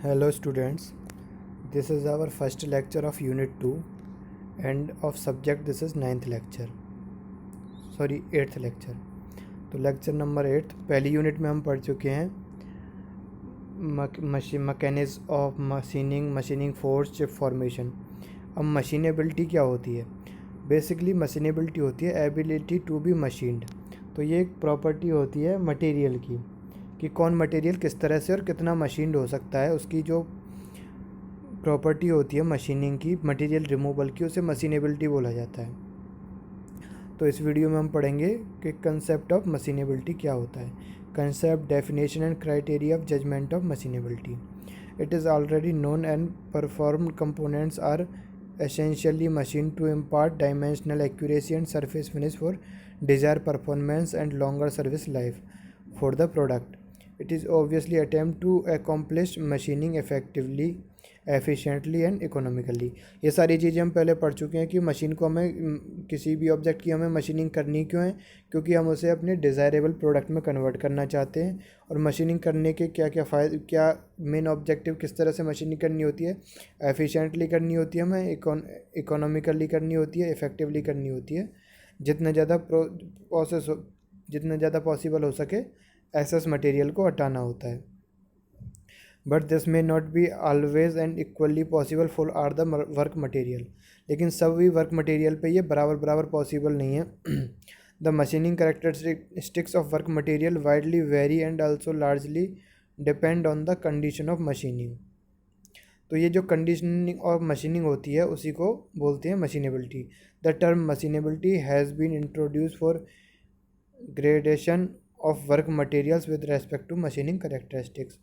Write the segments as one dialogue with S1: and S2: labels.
S1: Hello students, this is our first lecture of unit 2 and of subject this is 8th lecture। तो lecture number 8 पहली unit में हम पढ़ चुके हैं mechanism of machining force chip formation. अब machinability क्या होती है? बेसिकली मशीनेबिलिटी होती है एबिलिटी टू बी मशीन्ड। तो ये एक प्रॉपर्टी होती है मटेरियल की कि कौन मटेरियल किस तरह से और कितना मशीन्ड हो सकता है। उसकी जो प्रॉपर्टी होती है मशीनिंग की, मटेरियल रिमूवल की, उसे मशीनेबिलिटी बोला जाता है। तो इस वीडियो में हम पढ़ेंगे कि कंसेप्ट ऑफ मशीनेबिलिटी क्या होता है। Concept, definition and criteria of judgement of machinability. It is already known and performed components are essentially machined to impart dimensional accuracy and surface finish for desired performance and longer service life for the product. It is obviously attempt to accomplish machining effectively, efficiently and economically. ये सारी चीज़ें हम पहले पढ़ चुके हैं कि machine को हमें किसी भी ऑब्जेक्ट की हमें मशीनिंग करनी क्यों है, क्योंकि हम उसे अपने डिज़ायरेबल प्रोडक्ट में कन्वर्ट करना चाहते हैं। और मशीनिंग करने के क्या क्या फ़ायदे, क्या मेन ऑब्जेक्टिव, किस तरह से मशीनिंग करनी होती है। एफिशिएंटली करनी होती है हमें, इकोनॉमिकली करनी होती है, इफ़ेक्टिवली करनी होती है। जितना ज़्यादा पॉसिबल हो सके एक्सेस मटेरियल को हटाना होता है। But this may not be always and equally possible for are the work material. लेकिन सभी वर्क मटेरियल पे ये बराबर पॉसिबल नहीं है। The machining characteristics of work material widely very and also largely depend on the condition of machining. तो ये जो कंडीशनिंग और मशीनिंग होती है उसी को बोलते हैं machinability. The term machinability has been introduce for gradation of work materials with respect to machining characteristics,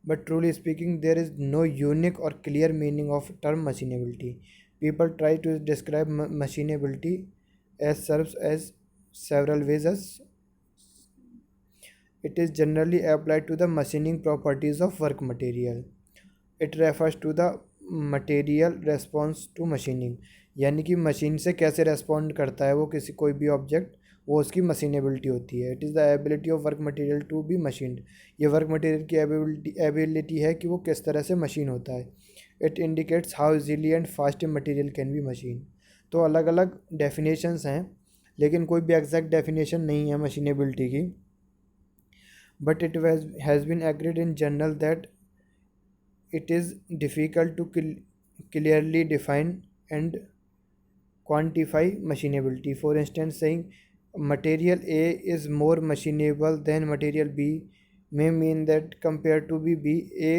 S1: but truly speaking there is no unique or clear meaning of term machinability. People try to describe machinability as serves as several ways. As it is generally applied to the machining properties of work material. It refers to the material response to machining, यानी कि machine से कैसे respond करता है वो किसी कोई भी ऑब्जेक्ट, वो उसकी मशीनेबिलिटी होती है। It is the ability of work material to be machined. ये वर्क मटेरियल की एबिलिटी है कि वो किस तरह से मशीन होता है। It indicates how easily and fast material can be machine. तो अलग अलग डेफिनेशंस हैं, लेकिन कोई भी एग्जैक्ट डेफिनेशन नहीं है मशीनेबिलिटी की। But it has been agreed in general that it is difficult to clearly define and quantify machinability. For instance, saying material A is more machinable than material B may mean that compared to B, A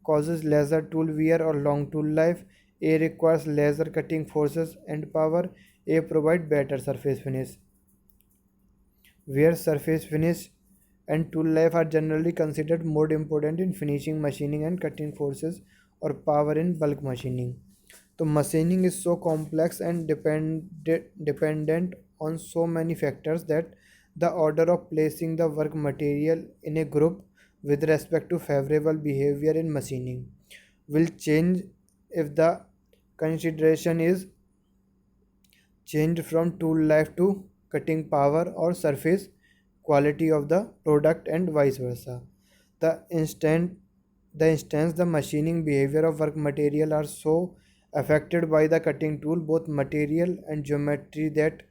S1: causes lesser tool wear or long tool life, A requires lesser cutting forces and power, A provide better surface finish. Where surface finish and tool life are generally considered more important in finishing, machining and cutting forces or power in bulk machining. So machining is so complex and dependent on so many factors that the order of placing the work material in a group with respect to favorable behavior in machining will change if the consideration is changed from tool life to cutting power or surface quality of the product and vice versa. The instance the machining behavior of work material are so affected by the cutting tool, both material and geometry, that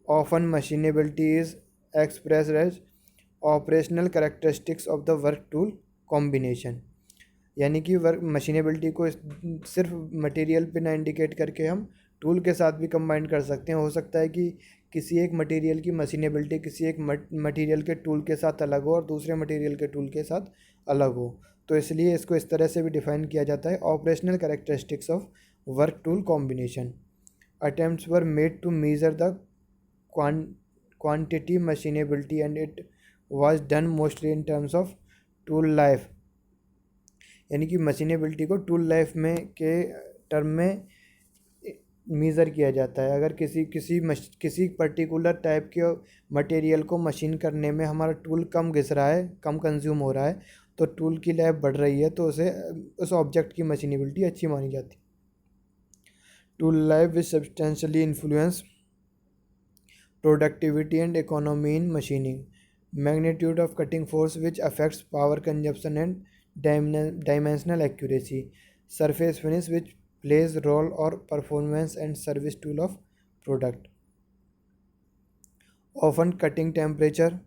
S1: often machinability is expressed as operational characteristics of the work tool combination. यानी कि work machinability को सिर्फ material पे ना indicate करके हम tool के साथ भी कंबाइन कर सकते हैं। हो सकता है कि किसी एक मटेरियल की मशीनेबिलिटी किसी एक मटेरियल के टूल के साथ अलग हो और दूसरे मटेरियल के टूल के साथ अलग हो। तो इसलिए इसको इस तरह से भी डिफाइन किया जाता है, operational characteristics of work tool combination. Attempts were made to measure the quantity machinability and it was done mostly in terms of tool life. यानी कि मशीनेबिलिटी को टूल लाइफ में के टर्म में मेज़र किया जाता है। अगर किसी पर्टिकुलर टाइप के मटेरियल को मशीन करने में हमारा टूल कम घिस रहा है, कम कंज्यूम हो रहा है, तो टूल की लाइफ बढ़ रही है, तो उस ऑब्जेक्ट की मशीनेबिलिटी अच्छी मानी जाती है। Tool life which substantially influence productivity and economy in machining, magnitude of cutting force which affects power consumption and dimensional accuracy, surface finish which plays role or performance and service tool of product. Often cutting temperature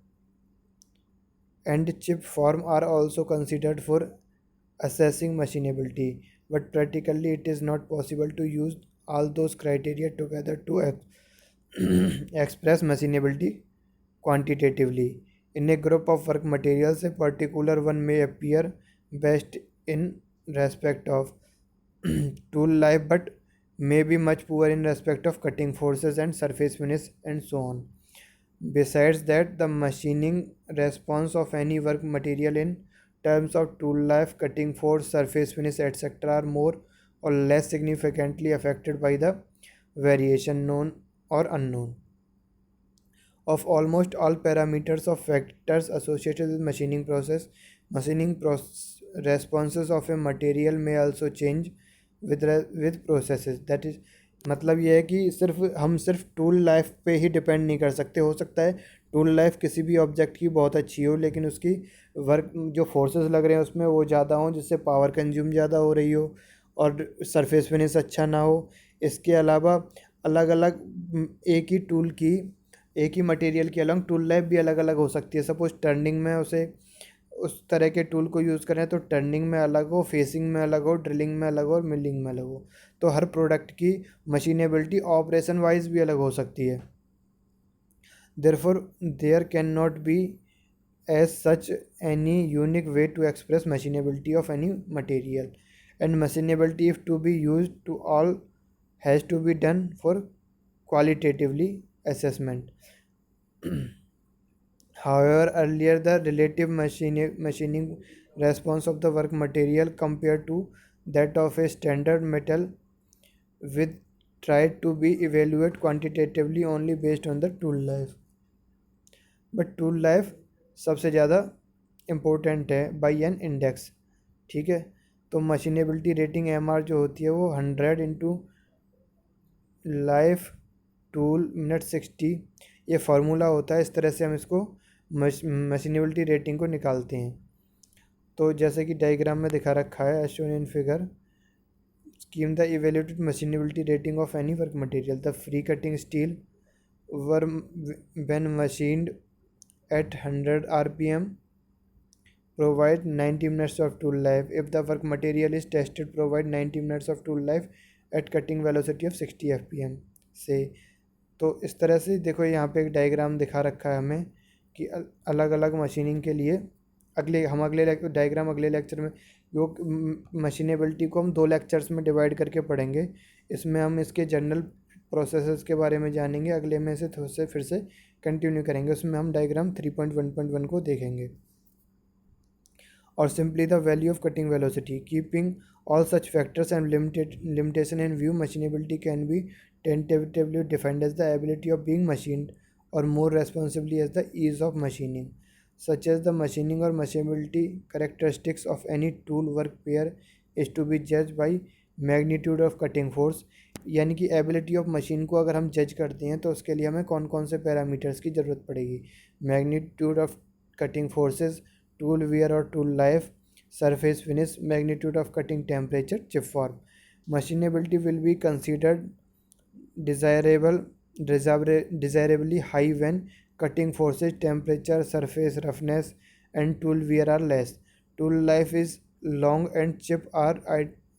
S1: and chip form are also considered for assessing machinability, but practically it is not possible to use all those criteria together to express machinability quantitatively. In a group of work materials, a particular one may appear best in respect of tool life but may be much poor in respect of cutting forces and surface finish and so on. Besides that, the machining response of any work material in terms of tool life, cutting force, surface finish, etc., are more or less significantly affected by the variation known or unknown of almost all parameters of factors associated with machining process. Responses of a material may also change with processes. That is, मतलब ये है कि सिर्फ tool life पे ही depend नहीं कर सकते. हो सकता है टूल लाइफ किसी भी ऑब्जेक्ट की बहुत अच्छी हो लेकिन उसकी वर्क जो फोर्सेस लग रहे हैं उसमें वो ज़्यादा हों जिससे पावर कंज्यूम ज़्यादा हो रही हो और सरफेस फिनिश अच्छा ना हो. इसके अलावा अलग अलग एक ही मटेरियल की अलग टूल लाइफ भी अलग अलग हो सकती है. सपोज टर्निंग में उसे उस तरह के टूल को यूज़ करें तो टर्निंग में अलग हो, फेसिंग में अलग हो, ड्रिलिंग में अलग हो और मिलिंग में अलग हो. तो हर प्रोडक्ट की मशीनेबिलिटी ऑपरेशन वाइज भी अलग हो सकती है. Therefore there can not be as such any unique way to express machinability of any material, and machinability if to be used to all has to be done for qualitatively assessment. However, earlier the relative machining response of the work material compared to that of a standard metal with tried to be evaluated quantitatively only based on the tool life. But tool life सबसे ज़्यादा important है by N index. ठीक है, तो machinability rating M जो होती है वो 100 इंटू लाइफ टूल मिनट 60 ये फार्मूला होता है. इस तरह से हम इसको मशीनेबिलिटी रेटिंग को निकालते हैं. तो जैसे कि डायग्राम में दिखा रखा है as shown in figure, scheme the evaluated machinability rating of any work material. The free cutting steel were when machined at 100 rpm provide 90 minutes of tool life. If the work material is tested provide 90 minutes of tool life at cutting velocity of 60 fpm से. तो इस तरह से देखो यहाँ पे एक diagram दिखा रखा है हमें कि अलग अलग मशीनिंग के लिए अगले डायग्राम अगले लेक्चर में जो मशीनेबिलिटी को हम 2 लेक्चर्स में डिवाइड करके पढ़ेंगे. इसमें हम इसके जनरल प्रोसेसेस के बारे में जानेंगे. अगले में से थोड़ा से फिर से कंटिन्यू करेंगे. उसमें हम डायग्राम 3.1.1 को देखेंगे. और simply the value of cutting velocity keeping all such factors and limitation in view, machinability can be tentatively defined as the ability of being machined or more responsibly as the ease of machining, such as the machining or machinability characteristics of any tool work pair is to be judged by magnitude of cutting force. यानी कि ability of machine को अगर हम जज करते हैं तो उसके लिए हमें कौन कौन से पैरामीटर्स की ज़रूरत पड़ेगी. Magnitude of cutting forces, tool wear और tool life, surface finish, magnitude of cutting temperature, chip form. Machinability will be considered desirably high when cutting forces, temperature, surface roughness and tool wear are less. Tool life is long and chip are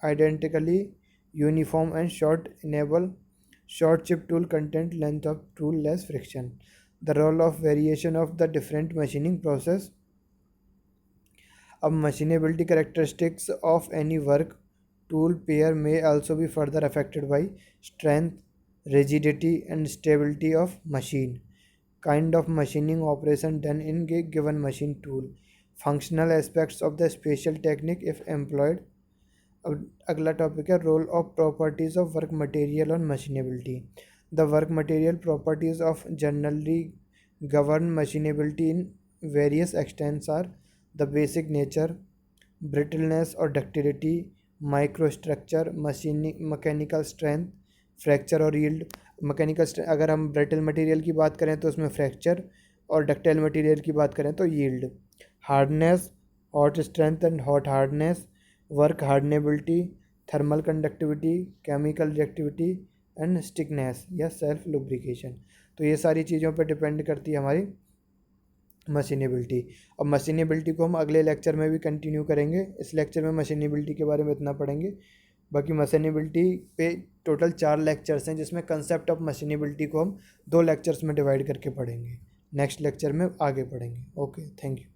S1: identically uniform and short, enable short chip tool content, length of tool, less friction. The role of variation of the different machining process. अब machinability characteristics of any work tool pair may also be further affected by strength, rigidity and stability of machine, kind of machining operation done in a given machine tool, functional aspects of the special technique if employed. अब अगला topic है role of properties of work material और machinability. The work material properties of generally govern machinability in various extents are the basic nature, brittleness or ductility, microstructure, mechanical strength, fracture और yield. Mechanical अगर हम brittle material की बात करें तो उसमें fracture और डक्टाइल मटेरियल की बात करें तो yield. Hardness hot strength and hot hardness, work hardenability, thermal conductivity, chemical reactivity and stickiness या सेल्फ लुब्रिकेशन। तो ये सारी चीज़ों पर डिपेंड करती है हमारी मशीनेबिलिटी। अब मशीनेबिलिटी को हम अगले लेक्चर में भी कंटिन्यू करेंगे। इस लेक्चर में मशीनेबिलिटी के बारे में इतना पढ़ेंगे। बाकी मशीनेबिलिटी पे टोटल 4 लेक्चर्स हैं, जिसमें कंसेप्ट ऑफ मशीनेबिलिटी को हम 2 लेक्चर्स में डिवाइड करके पढ़ेंगे। नेक्स्ट लेक्चर में आगे पढ़ेंगे। Okay, thank you.